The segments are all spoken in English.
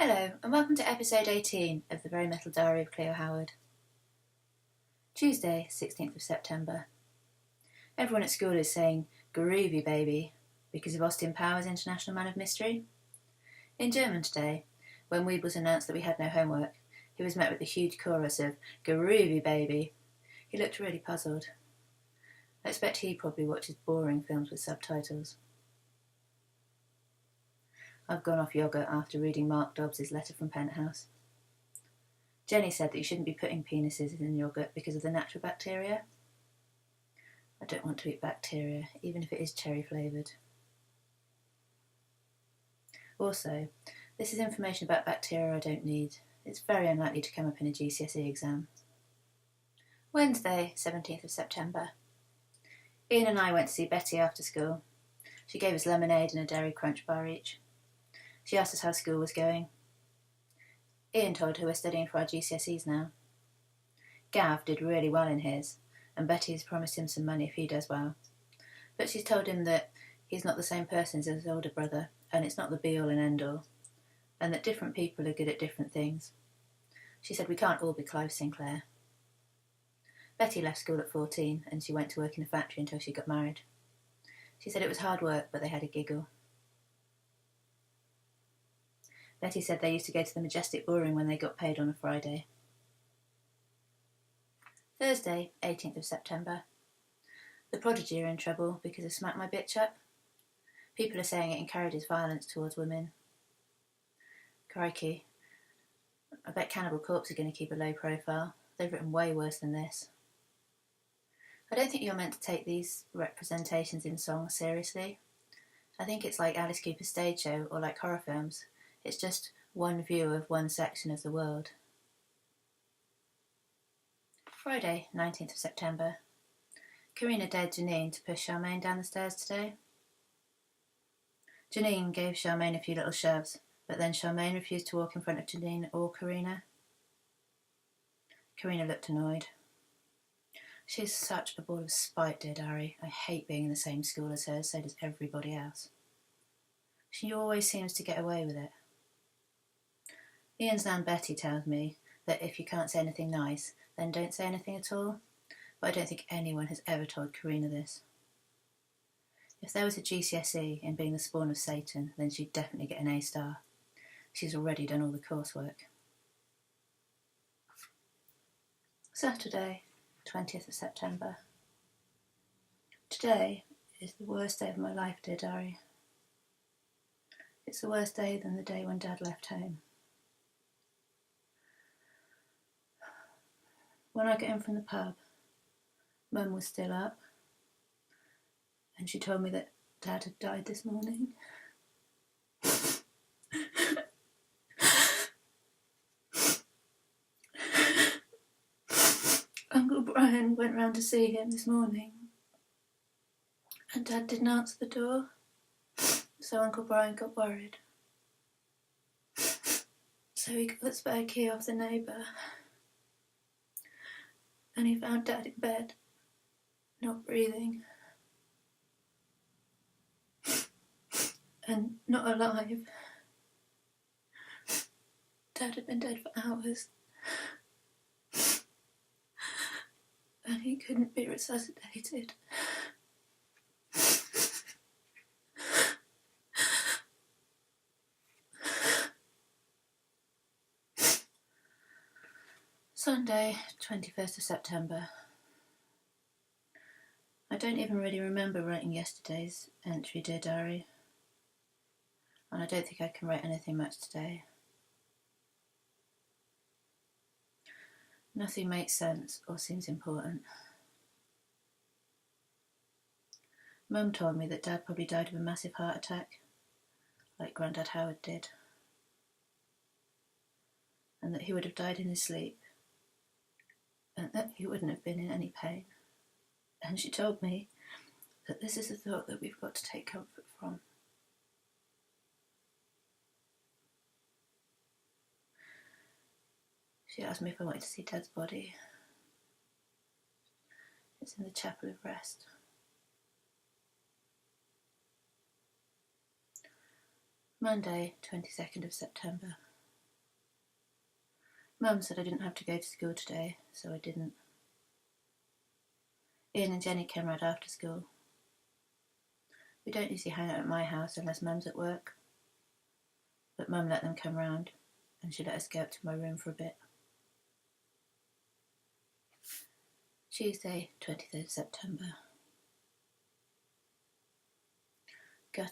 Hello, and welcome to episode 18 of the Very Metal Diary of Cleo Howard. Tuesday, 16th of September. Everyone at school is saying, "Groovy baby," because of Austin Powers' International Man of Mystery. In German today, when Weed was announced that we had no homework, he was met with a huge chorus of, "Groovy baby." He looked really puzzled. I expect he probably watches boring films with subtitles. I've gone off yoghurt after reading Mark Dobbs' letter from Penthouse. Jenny said that you shouldn't be putting penises in yoghurt because of the natural bacteria. I don't want to eat bacteria, even if it is cherry flavoured. Also, this is information about bacteria I don't need. It's very unlikely to come up in a GCSE exam. Wednesday, 17th of September. Ian and I went to see Betty after school. She gave us lemonade and a Dairy Crunch bar each. She asked us how school was going. Ian told her we're studying for our GCSEs now. Gav did really well in his, and Betty has promised him some money if he does well. But she's told him that he's not the same person as his older brother, and it's not the be-all and end-all, and that different people are good at different things. She said we can't all be Clive Sinclair. Betty left school at 14, and she went to work in a factory until she got married. She said it was hard work, but they had a giggle. Betty said they used to go to the Majestic Ballroom when they got paid on a Friday. Thursday, 18th of September. The Prodigy are in trouble because of Smack My Bitch Up. People are saying it encourages violence towards women. Crikey. I bet Cannibal Corpse are going to keep a low profile. They've written way worse than this. I don't think you're meant to take these representations in songs seriously. I think it's like Alice Cooper's stage show or like horror films. It's just one view of one section of the world. Friday, 19th of September. Karina dared Janine to push Charmaine down the stairs today. Janine gave Charmaine a few little shoves, but then Charmaine refused to walk in front of Janine or Karina. Karina looked annoyed. She's such a ball of spite, dear Dari. I hate being in the same school as her, so does everybody else. She always seems to get away with it. Ian's nan Betty tells me that if you can't say anything nice, then don't say anything at all, but I don't think anyone has ever told Karina this. If there was a GCSE in being the spawn of Satan, then she'd definitely get an A star. She's already done all the coursework. Saturday, 20th of September. Today is the worst day of my life, dear Dari. It's the worst day than the day when Dad left home. When I got in from the pub, Mum was still up, and she told me that Dad had died this morning. Uncle Brian went round to see him this morning, and Dad didn't answer the door, so Uncle Brian got worried. So he got the spare key off the neighbour, and he found Dad in bed, not breathing, and not alive. Dad had been dead for hours, and he couldn't be resuscitated. Sunday, 21st of September. I don't even really remember writing yesterday's entry, dear Diary, and I don't think I can write anything much today. Nothing makes sense or seems important. Mum told me that Dad probably died of a massive heart attack, like Grandad Howard did, and that he would have died in his sleep, and that he wouldn't have been in any pain. And she told me that this is a thought that we've got to take comfort from. She asked me if I wanted to see Dad's body. It's in the Chapel of Rest. Monday, 22nd of September. Mum said I didn't have to go to school today, so I didn't. Ian and Jenny came round after school. We don't usually hang out at my house unless Mum's at work, but Mum let them come round and she let us go up to my room for a bit. Tuesday, 23rd September.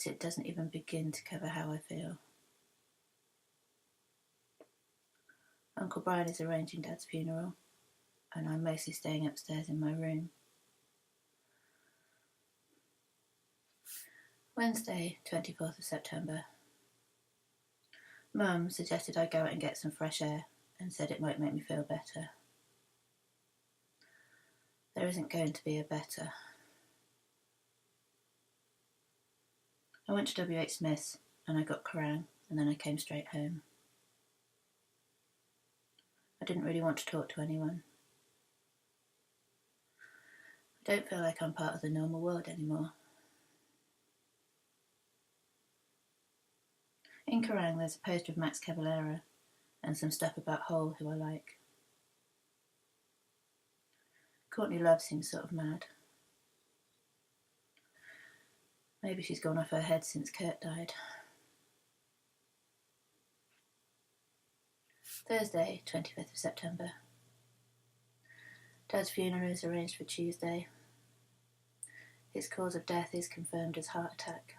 It doesn't even begin to cover how I feel. Uncle Brian is arranging Dad's funeral, and I'm mostly staying upstairs in my room. Wednesday, 24th of September. Mum suggested I go out and get some fresh air and said it might make me feel better. There isn't going to be a better. I went to WH Smith's and I got Kerrang, and then I came straight home. I didn't really want to talk to anyone. I don't feel like I'm part of the normal world anymore. In Kerrang there's a poster of Max Cavalera and some stuff about Hole, who I like. Courtney Love seems sort of mad. Maybe she's gone off her head since Kurt died. Thursday, 25th of September. Dad's funeral is arranged for Tuesday. His cause of death is confirmed as heart attack.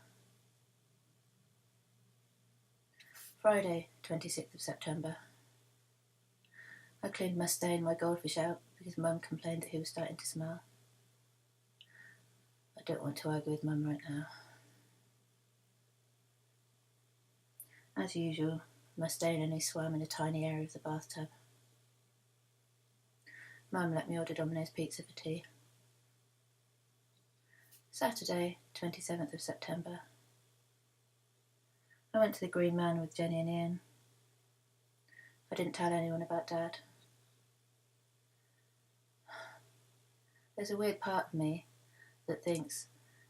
Friday, 26th of September. I cleaned my goldfish out because Mum complained that he was starting to smell. I don't want to argue with Mum right now. As usual, Mustaine only swam in a tiny area of the bathtub. Mum let me order Domino's pizza for tea. Saturday, 27th of September. I went to the Green Man with Jenny and Ian. I didn't tell anyone about Dad. There's a weird part of me that thinks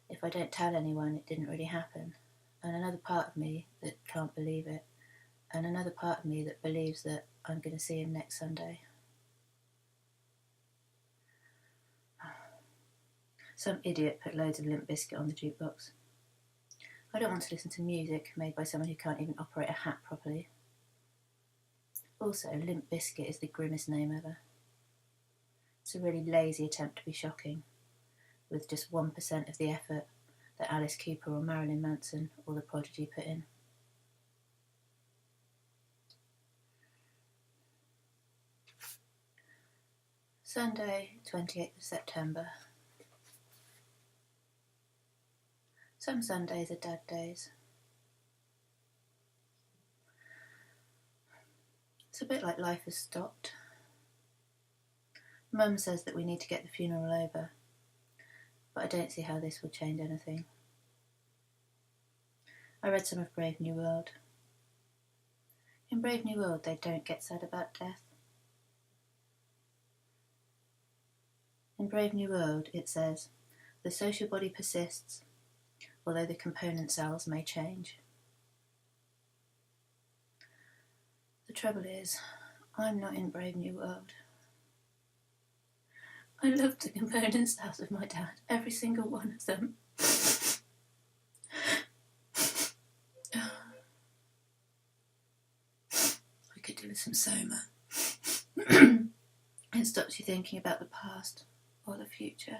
if I don't tell anyone it didn't really happen, and another part of me that can't believe it, and another part of me that believes that I'm going to see him next Sunday. Some idiot put loads of Limp Bizkit on the jukebox. I don't want to listen to music made by someone who can't even operate a hat properly. Also, Limp Bizkit is the grimmest name ever. It's a really lazy attempt to be shocking, with just 1% of the effort that Alice Cooper or Marilyn Manson or The Prodigy put in. Sunday, 28th of September. Some Sundays are Dad days. It's a bit like life has stopped. Mum says that we need to get the funeral over, but I don't see how this will change anything. I read some of Brave New World. In Brave New World, they don't get sad about death. In Brave New World, it says, the social body persists, although the component cells may change. The trouble is, I'm not in Brave New World. I loved the component cells of my dad, every single one of them. I could do with some Soma. It stops you thinking about the past or the future.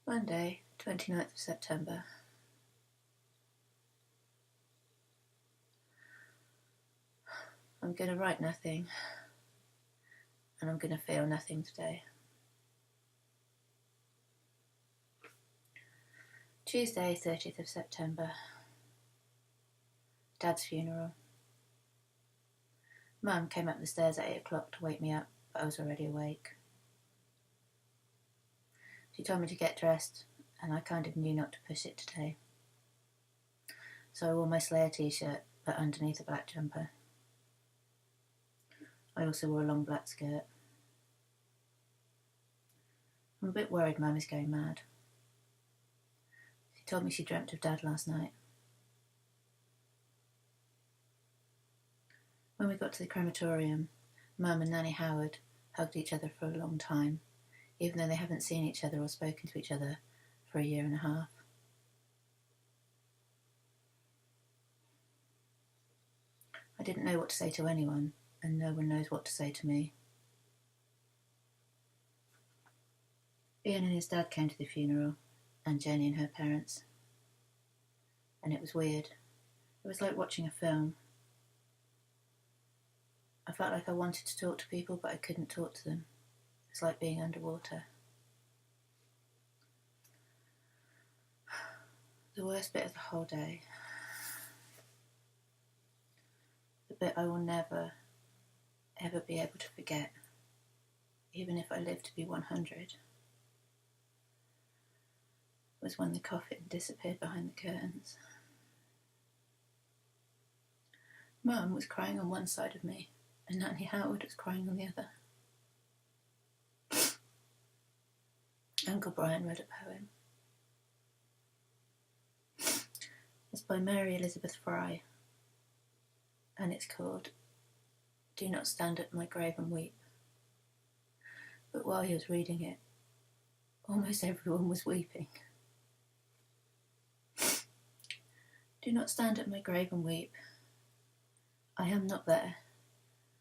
Monday, 29th of September. I'm going to write nothing, and I'm going to feel nothing today. Tuesday, 30th of September. Dad's funeral. Mum came up the stairs at 8 o'clock to wake me up, but I was already awake. She told me to get dressed, and I kind of knew not to push it today. So I wore my Slayer t-shirt, but underneath a black jumper. I also wore a long black skirt. I'm a bit worried Mum is going mad. She told me she dreamt of Dad last night. When we got to the crematorium, Mum and Nanny Howard hugged each other for a long time, even though they haven't seen each other or spoken to each other for a year and a half. I didn't know what to say to anyone, and no one knows what to say to me. Ian and his dad came to the funeral, and Jenny and her parents. And it was weird. It was like watching a film. I felt like I wanted to talk to people, but I couldn't talk to them. It's like being underwater. The worst bit of the whole day, the bit I will never, ever be able to forget, even if I live to be 100, was when the coffin disappeared behind the curtains. Mum was crying on one side of me, and Nanny Howard was crying on the other. Uncle Brian read a poem. It's by Mary Elizabeth Fry, and it's called Do Not Stand at My Grave and Weep. But while he was reading it, almost everyone was weeping. Do not stand at my grave and weep. I am not there.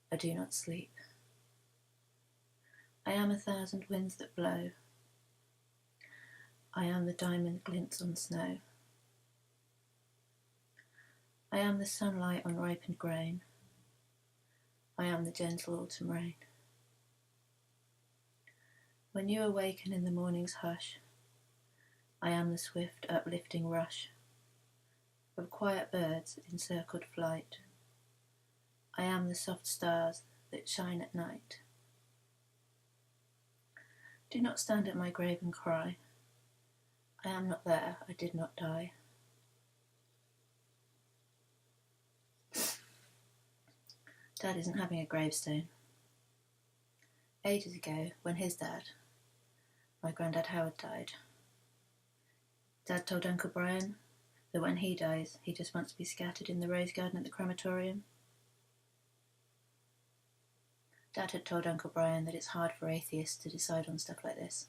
I do not sleep. I am 1,000 winds that blow. I am the diamond glints on snow. I am the sunlight on ripened grain. I am the gentle autumn rain. When you awaken in the morning's hush, I am the swift uplifting rush of quiet birds in circled flight. I am the soft stars that shine at night. Do not stand at my grave and cry. I am not there, I did not die. Dad isn't having a gravestone. Ages ago, when his dad, my granddad Howard, died, Dad told Uncle Brian that when he dies, he just wants to be scattered in the rose garden at the crematorium. Dad had told Uncle Brian that it's hard for atheists to decide on stuff like this.